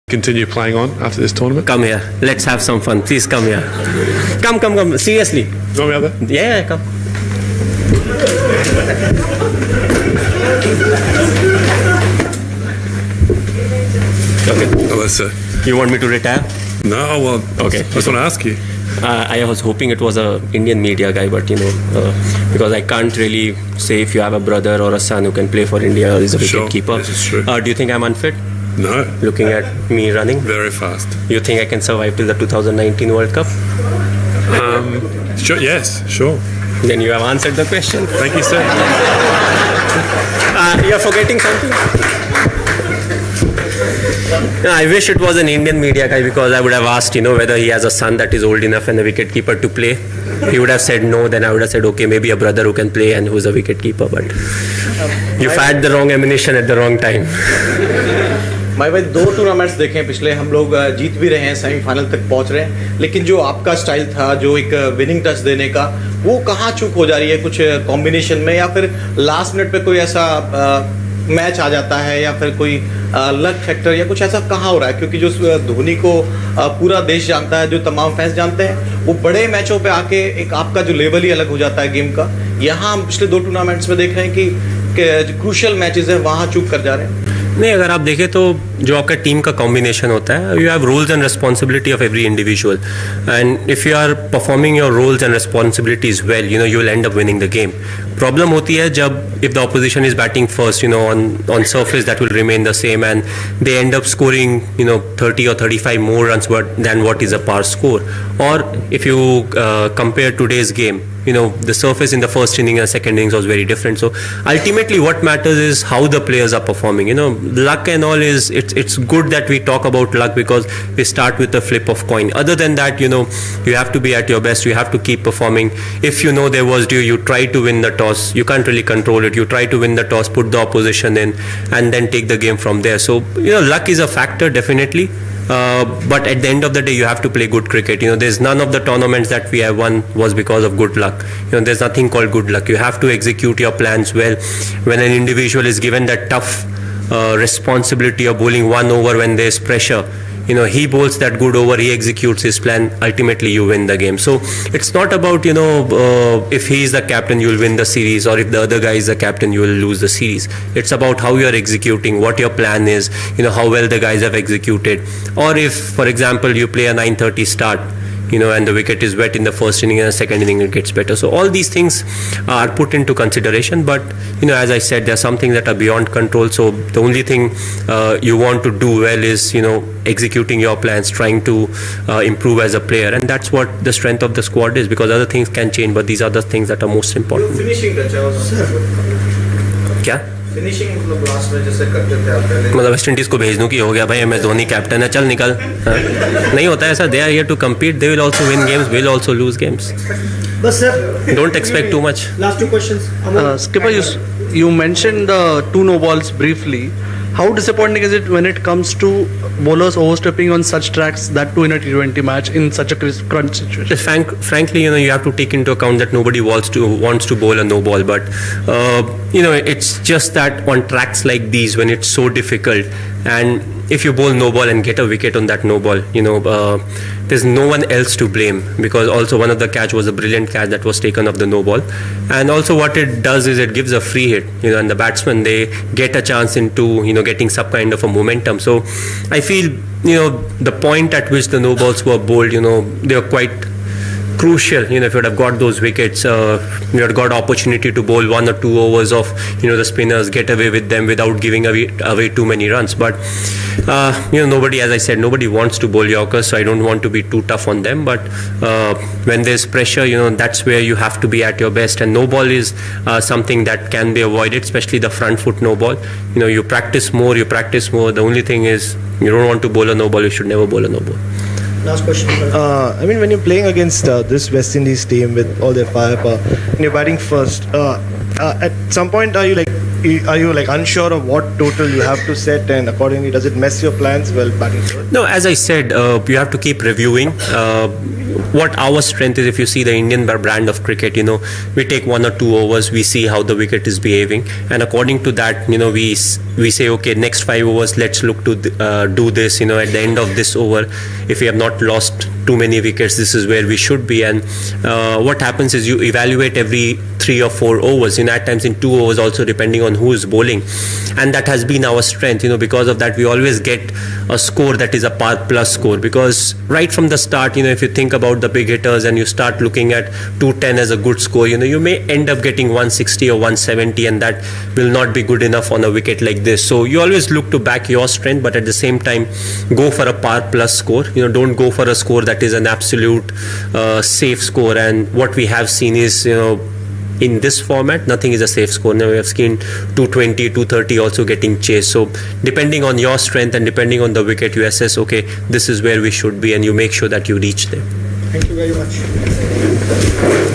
Continue playing on after this tournament? Come here. Let's have some fun. Please come here. Come. Seriously. You want me out there? Yeah, come. Okay. Hello, sir. You want me to retire? No, well, Okay. I just want to ask you. I was hoping it was a Indian media guy, but because I can't really say if you have a brother or a son who can play for India or is a wicket keeper. This is true. Do you think I'm unfit? No, Looking at me running, very fast. you think I can survive till the 2019 World Cup? Sure, yes, sure. Then you have answered the question. Thank you, sir. You're forgetting something. No, I wish it was an Indian media guy because I would have asked, whether he has a son that is old enough and a wicket keeper to play. He would have said no. Then I would have said, okay, maybe a brother who can play and who's a wicket keeper. But you fired the wrong ammunition at the wrong time. भाई 2 tournaments देखे हैं पिछले, हम लोग जीत भी रहे हैं, semifinal तक पहुंच रहे हैं, लेकिन जो आपका स्टाइल था, जो एक विनिंग टच देने का, वो कहाँ चूक हो जा रही है? कुछ कॉम्बिनेशन में या फिर लास्ट मिनट पे कोई ऐसा मैच आ जाता है या फिर कोई लक फैक्टर या कुछ ऐसा कहाँ हो रहा है? क्योंकि जो धोनी को पूरा देश जानता है, जो तमाम फैंस जानते हैं, वो बड़े मैचों पे आके एक आपका जो लेवल ही अलग हो जाता है गेम का। यहाँ हम पिछले 2 टूर्नामेंट्स में देख रहे हैं कि क्रूशियल मैचेस है, वहाँ चूक कर जा रहे हैं। नहीं, अगर आप देखें तो जो आपका टीम का कॉम्बिनेशन होता है, you have roles and responsibility of every individual, and if you are performing your roles and responsibilities well, you will end up winning the game. Problem होती है जब if the opposition is batting first, on surface that will remain the same and they end up scoring 30 or 35 more runs than what is a par score. Or if you compare today's game, the surface in the first inning and second innings was very different. So ultimately what matters is how the players are performing. Luck and all is, it's good that we talk about luck because we start with a flip of coin. Other than that, you have to be at your best. You have to keep performing. If there was due, you try to win the toss. You can't really control it. You try to win the toss, put the opposition in, and then take the game from there. So luck is a factor, definitely. But at the end of the day, you have to play good cricket. There's none of the tournaments that we have won was because of good luck. There's nothing called good luck. You have to execute your plans well. When an individual is given that tough responsibility of bowling one over when there's pressure, he bowls that good over, he executes his plan, ultimately you win the game. So it's not about, if he is the captain, you'll win the series, or if the other guy is the captain, you will lose the series. It's about how you're executing, what your plan is, how well the guys have executed. Or if, for example, you play a 9:30 start, and the wicket is wet in the first inning and the second inning it gets better. So all these things are put into consideration, but as I said, there are some things that are beyond control. So the only thing you want to do well is executing your plans, trying to improve as a player, and that's what the strength of the squad is, because other things can change, but these are the things that are most important. Finishing क्या मतलब last में जैसे करते थे आप पहले, मतलब West Indies को भेज दूं कि हो गया भाई, MS धोनी कैप्टन है, चल निकल? नहीं होता ऐसा. They are here to compete. They will also win games, will also lose games. बस sir, don't expect too much. Last 2 questions. Skipper, you mentioned the 2 no balls briefly. How disappointing is it when it comes to bowlers overstepping on such tracks, that too in a T20 match in such a crunch situation? Frankly, you have to take into account that nobody wants to bowl a no ball, but it's just that on tracks like these, when it's so difficult, and if you bowl no ball and get a wicket on that no ball, there's no one else to blame, because also one of the catch was a brilliant catch that was taken of the no ball, and also what it does is it gives a free hit, and the batsmen, they get a chance into getting some kind of a momentum. So I feel the point at which the no balls were bowled, they were quite crucial. If you would have got those wickets, you had got opportunity to bowl 1 or 2 overs of the spinners, get away with them without giving away too many runs. But nobody, as I said, nobody wants to bowl Yorkers, so I don't want to be too tough on them. But when there's pressure, that's where you have to be at your best. And no ball is something that can be avoided, especially the front foot no ball. You practice more. The only thing is, you don't want to bowl a no ball. You should never bowl a no ball. Last question. When you're playing against this West Indies team with all their firepower and you're batting first, at some point are you are you like unsure of what total you have to set, and accordingly does it mess your plans while batting third? No, as I said, you have to keep reviewing what our strength is. If you see the Indian brand of cricket, we take 1 or 2 overs, we see how the wicket is behaving, and according to that, we say, okay, next 5 overs, let's look to do this. At the end of this over, if we have not lost too many wickets, this is where we should be. And what happens is you evaluate every 3 or 4 overs. At times in 2 overs also, depending on who is bowling, and that has been our strength. Because of that, we always get a score that is a par plus score, because right from the start, if you think about the big hitters and you start looking at 210 as a good score, you may end up getting 160 or 170, and that will not be good enough on a wicket like this. So you always look to back your strength, but at the same time go for a par plus score. Don't go for a score that is an absolute safe score. And what we have seen is, in this format, nothing is a safe score. Now we have seen 220, 230 also getting chased. So depending on your strength and depending on the wicket, you assess, okay, this is where we should be, and you make sure that you reach there. Thank you very much.